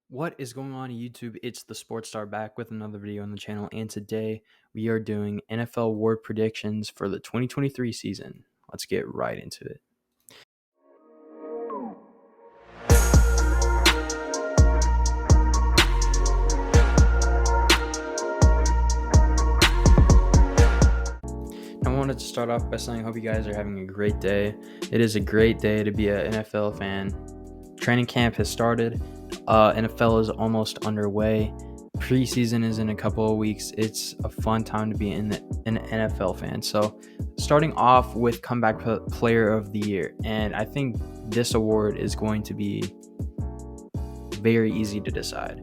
What is going on YouTube? It's the Sports Star back with another video on the channel, and today we are doing NFL award predictions for the 2023 season. Let's get right into it. I wanted to start off by saying I hope you guys are having a great day. It is a great day to be an NFL fan. Training camp has started. NFL is almost underway. Preseason is in a couple of weeks. It's a fun time to be an NFL fan. So, starting off with comeback player of the year, and I think this award is going to be very easy to decide.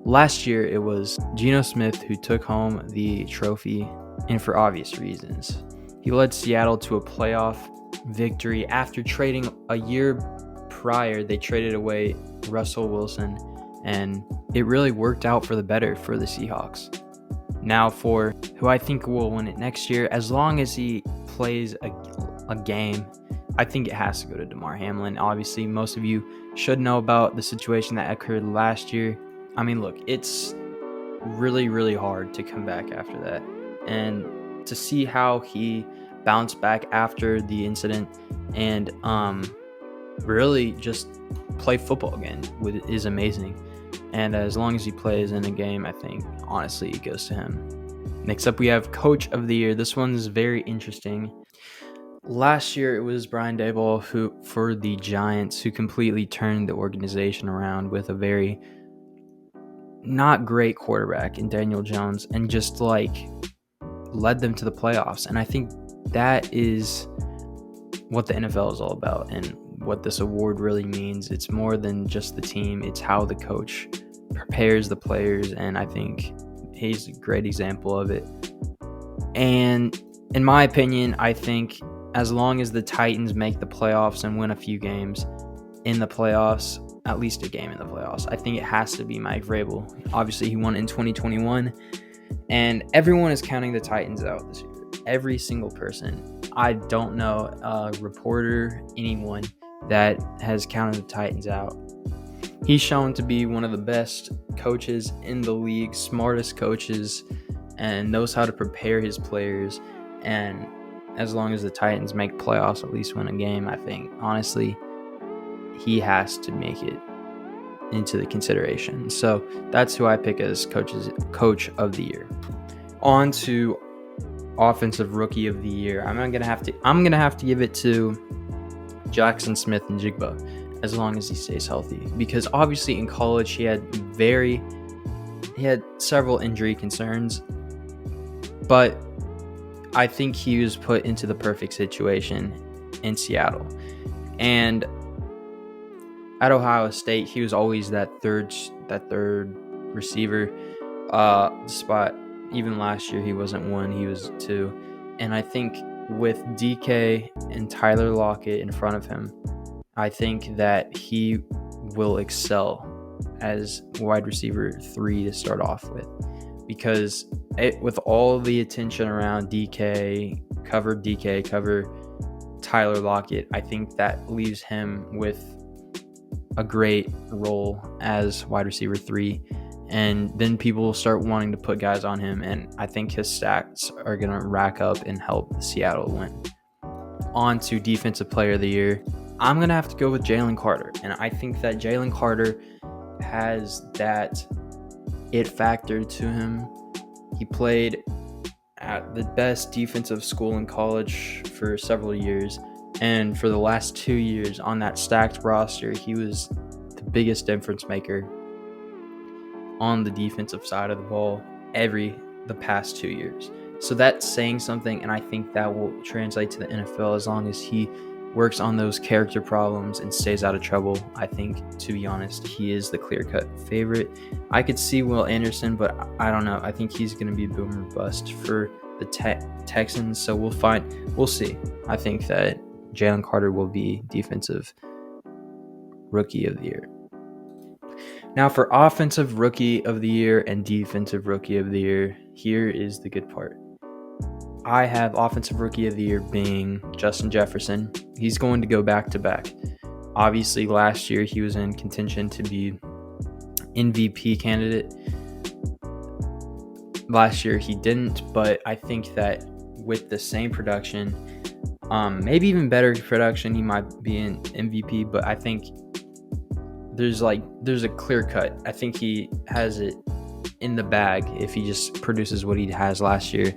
Last year, it was Geno Smith who took home the trophy, and for obvious reasons. He led Seattle to a playoff victory after trading a year prior. They traded away Russell Wilson, and it really worked out for the better for the Seahawks. Now for who I think will win it next year, as long as he plays a game, I think it has to go to Damar Hamlin. Obviously, most of you should know about the situation that occurred last year. I mean, look, it's really, really hard to come back after that. And to see how he bounced back after the incident and really just play football again is amazing. And as long as he plays in a game, I think, honestly, it goes to him. Next up, we have Coach of the Year. This one's very interesting. Last year, it was Brian Daboll who, for the Giants, who completely turned the organization around with a very not great quarterback in Daniel Jones and just led them to the playoffs. And I think that is what the NFL is all about and what this award really means. It's more than just the team. It's how the coach prepares the players. And I think he's a great example of it. And in my opinion, I think as long as the Titans make the playoffs and win a few games in the playoffs, at least a game in the playoffs, I think it has to be Mike Vrabel. Obviously, he won in 2021, and everyone is counting the Titans out this year. Every single person. I don't know a reporter, anyone that has counted the Titans out. He's shown to be one of the best coaches in the league, smartest coaches, and knows how to prepare his players. And as long as the Titans make playoffs, at least win a game, I think, honestly, he has to make it into the consideration. So that's who I pick as coach of the year. On to offensive rookie of the year. I'm gonna have to give it to Jackson Smith-Njigba, as long as he stays healthy, because obviously in college he had several injury concerns, but I think he was put into the perfect situation in Seattle. And at Ohio State, he was always that third receiver spot. Even last year, he wasn't one, he was two. And I think with DK and Tyler Lockett in front of him, I think that he will excel as wide receiver 3 to start off with. Because with all the attention around cover Tyler Lockett, I think that leaves him with a great role as wide receiver 3, and then people will start wanting to put guys on him, and I think his stats are going to rack up and help Seattle win. On to defensive player of the year. I'm going to have to go with Jalen Carter, and I think that Jalen Carter has that it factor to him. He played at the best defensive school in college for several years, and for the last 2 years on that stacked roster, he was the biggest difference maker on the defensive side of the ball the past 2 years. So that's saying something, and I think that will translate to the NFL as long as he works on those character problems and stays out of trouble. I think, to be honest, he is the clear-cut favorite. I could see Will Anderson, but I don't know. I think he's going to be boom or bust for the Texans, so we'll see. I think that Jalen Carter will be defensive rookie of the year. Now for offensive rookie of the year and defensive rookie of the year, here is the good part. I have offensive rookie of the year being Justin Jefferson. He's going to go back to back. Obviously last year he was in contention to be MVP candidate. Last year he didn't, but I think that with the same production, maybe even better production, he might be an MVP. But I think there's a clear cut. I think he has it in the bag if he just produces what he has last year.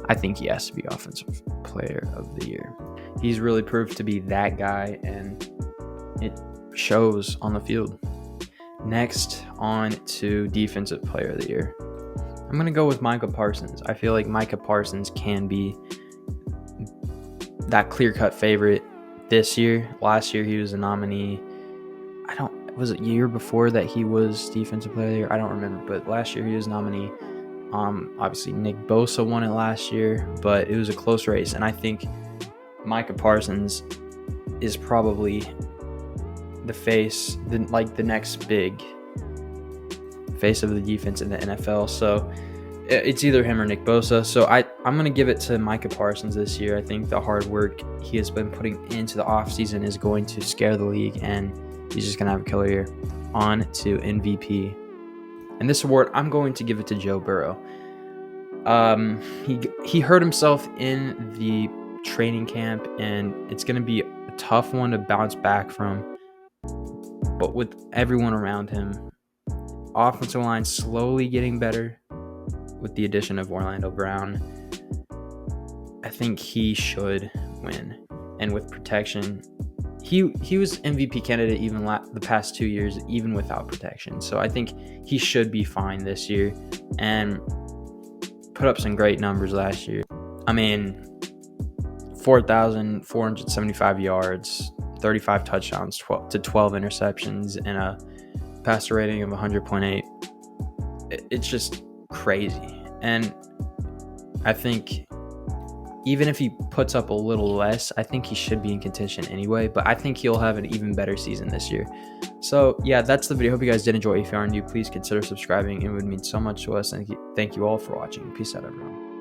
I think he has to be Offensive Player of the Year. He's really proved to be that guy, and it shows on the field. Next, on to Defensive Player of the Year. I'm going to go with Micah Parsons. I feel like Micah Parsons can be that clear-cut favorite this year. Last year, he was a nominee. Was it year before that he was Defensive Player of the Year? I don't remember, but last year he was nominee. Obviously, Nick Bosa won it last year, but it was a close race, and I think Micah Parsons is probably the face, the next big face of the defense in the NFL. So it's either him or Nick Bosa. So I'm going to give it to Micah Parsons this year. I think the hard work he has been putting into the offseason is going to scare the league, and he's just going to have a killer year. On to MVP. And this award, I'm going to give it to Joe Burrow. He hurt himself in the training camp, and it's going to be a tough one to bounce back from. But with everyone around him, offensive line slowly getting better with the addition of Orlando Brown, I think he should win. And with protection, he was MVP candidate even the past 2 years, even without protection. So I think he should be fine this year and put up some great numbers last year. I mean, 4,475 yards, 35 touchdowns, 12 interceptions, and a passer rating of 100.8. It's just crazy. And I think even if he puts up a little less, I think he should be in contention anyway, but I think he'll have an even better season this year. So yeah, that's the video. Hope you guys did enjoy. If you are new, please consider subscribing. It would mean so much to us, and thank you all for watching. Peace out, everyone.